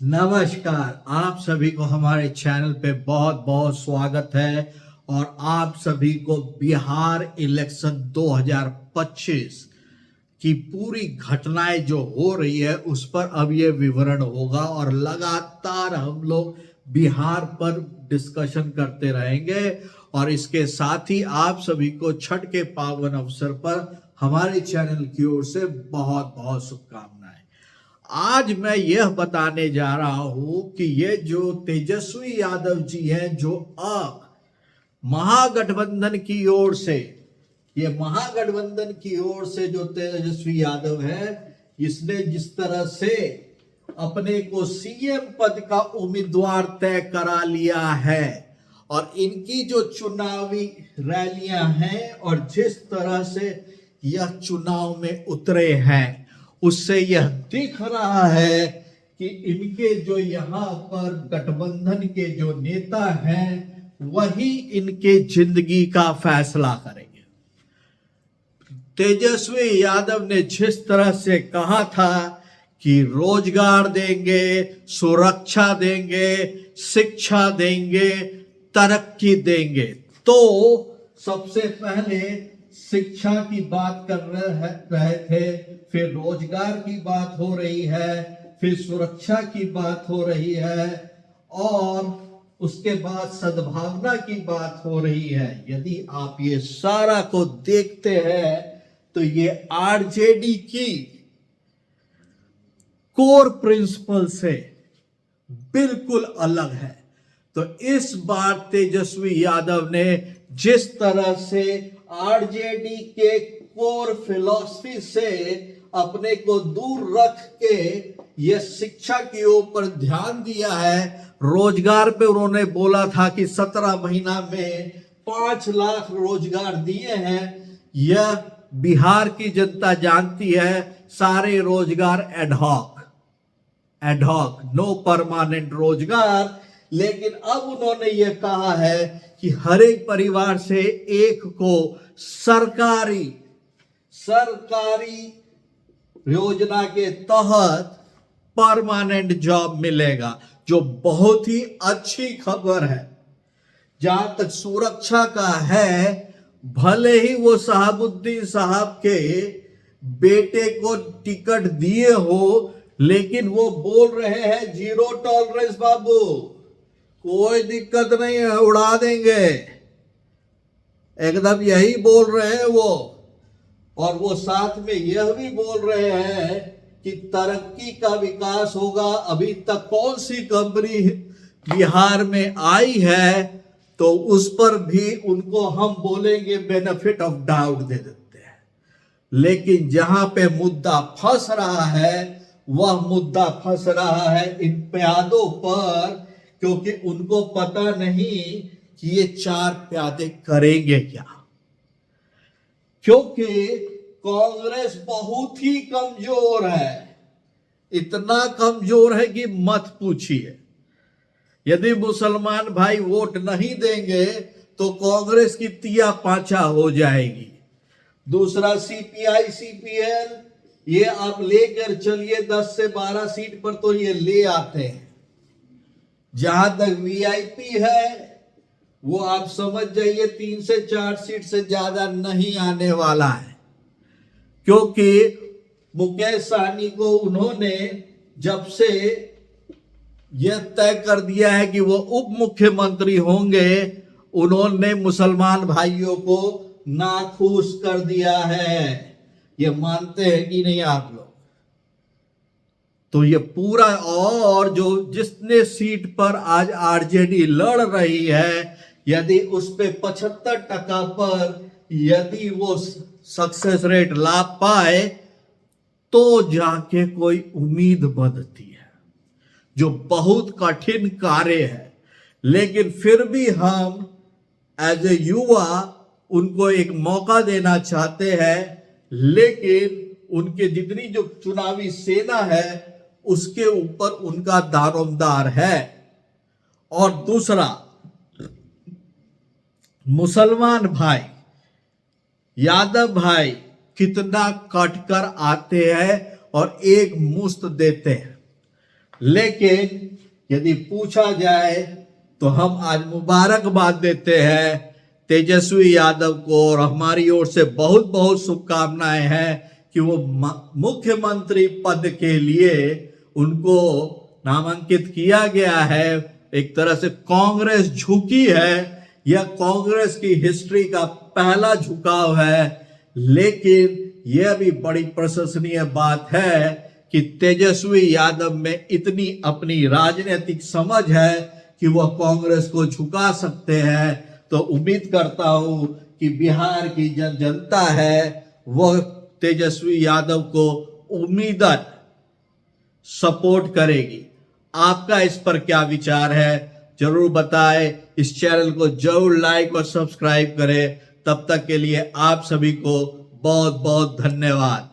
नमस्कार। आप सभी को हमारे चैनल पे बहुत बहुत स्वागत है और आप सभी को बिहार इलेक्शन 2025 की पूरी घटनाएं जो हो रही है उस पर अब ये विवरण होगा और लगातार हम लोग बिहार पर डिस्कशन करते रहेंगे। और इसके साथ ही आप सभी को छठ के पावन अवसर पर हमारे चैनल की ओर से बहुत बहुत शुभकामनाएं। आज मैं यह बताने जा रहा हूं कि ये जो तेजस्वी यादव जी हैं, जो अब महागठबंधन की ओर से, ये महागठबंधन की ओर से जो तेजस्वी यादव है, इसने जिस तरह से अपने को सीएम पद का उम्मीदवार तय करा लिया है और इनकी जो चुनावी रैलियां हैं और जिस तरह से यह चुनाव में उतरे हैं, उससे यह दिख रहा है कि इनके जो यहाँ पर गठबंधन के जो नेता हैं वही इनके जिंदगी का फैसला करेंगे। तेजस्वी यादव ने जिस तरह से कहा था कि रोजगार देंगे, सुरक्षा देंगे, शिक्षा देंगे, तरक्की देंगे, तो सबसे पहले शिक्षा की बात कर रहे थे, फिर रोजगार की बात हो रही है, फिर सुरक्षा की बात हो रही है और उसके बाद सद्भावना की बात हो रही है। यदि आप ये सारा को देखते हैं तो ये आरजेडी की कोर प्रिंसिपल से बिल्कुल अलग है। तो इस बार तेजस्वी यादव ने जिस तरह से आरजेडी के कोर फिलॉसफी से अपने को दूर रख के यह शिक्षा के ऊपर ध्यान दिया है, रोजगार पे उन्होंने बोला था कि 17 महीना में 5 लाख रोजगार दिए हैं। यह बिहार की जनता जानती है, सारे रोजगार एडहॉक, नो परमानेंट रोजगार। लेकिन अब उन्होंने यह कहा है कि हर एक परिवार से एक को सरकारी योजना के तहत परमानेंट जॉब मिलेगा, जो बहुत ही अच्छी खबर है। जहां तक सुरक्षा का है, भले ही वो शहाबुद्दीन साहब के बेटे को टिकट दिए हो, लेकिन वो बोल रहे हैं जीरो टॉलरेंस बाबू, कोई दिक्कत नहीं है, उड़ा देंगे, एकदम यही बोल रहे हैं वो। और वो साथ में यह भी बोल रहे हैं कि तरक्की का विकास होगा। अभी तक कौन सी कंपनी बिहार में आई है तो उस पर भी उनको हम बोलेंगे बेनिफिट ऑफ डाउट दे देते हैं। लेकिन जहां पे मुद्दा फंस रहा है, वह मुद्दा फंस रहा है इन प्यादों पर, क्योंकि उनको पता नहीं कि ये 4 प्यादे करेंगे क्या। क्योंकि कांग्रेस बहुत ही कमजोर है, इतना कमजोर है कि मत पूछिए। यदि मुसलमान भाई वोट नहीं देंगे तो कांग्रेस की तिया पांचा हो जाएगी। दूसरा सीपीआई सीपीएल, ये आप लेकर चलिए 10 से 12 सीट पर तो ये ले आते हैं। जहां तक वीआईपी है, वो आप समझ जाइए 3 से 4 सीट से ज्यादा नहीं आने वाला है। क्योंकि मुकेश सहनी को उन्होंने जब से यह तय कर दिया है कि वो उप मुख्यमंत्री होंगे, उन्होंने मुसलमान भाइयों को नाखुश कर दिया है। ये मानते हैं कि नहीं आप लोग? तो ये पूरा, और जो जिसने सीट पर आज आरजेडी लड़ रही है, यदि उस पे 75% पर यदि वो सक्सेस रेट ला पाए तो जाके कोई उम्मीद बनती है, जो बहुत कठिन कार्य है। लेकिन फिर भी हम एज ए युवा उनको एक मौका देना चाहते हैं। लेकिन उनके जितनी जो चुनावी सेना है उसके ऊपर उनका दारोमदार है। और दूसरा, मुसलमान भाई, यादव भाई कितना कटकर आते हैं और एक मुश्त देते हैं। लेकिन यदि पूछा जाए तो हम आज मुबारकबाद देते हैं तेजस्वी यादव को, और हमारी ओर से बहुत बहुत शुभकामनाएं हैं कि वो मुख्यमंत्री पद के लिए उनको नामांकित किया गया है। एक तरह से कांग्रेस झुकी है, यह कांग्रेस की हिस्ट्री का पहला झुकाव है, लेकिन यह भी बड़ी प्रशंसनीय बात है कि तेजस्वी यादव में इतनी अपनी राजनीतिक समझ है कि वह कांग्रेस को झुका सकते हैं। तो उम्मीद करता हूं कि बिहार की जनता है वह तेजस्वी यादव को उम्मीदन सपोर्ट करेगी। आपका इस पर क्या विचार है जरूर बताएं। इस चैनल को जरूर लाइक और सब्सक्राइब करें। तब तक के लिए आप सभी को बहुत बहुत धन्यवाद।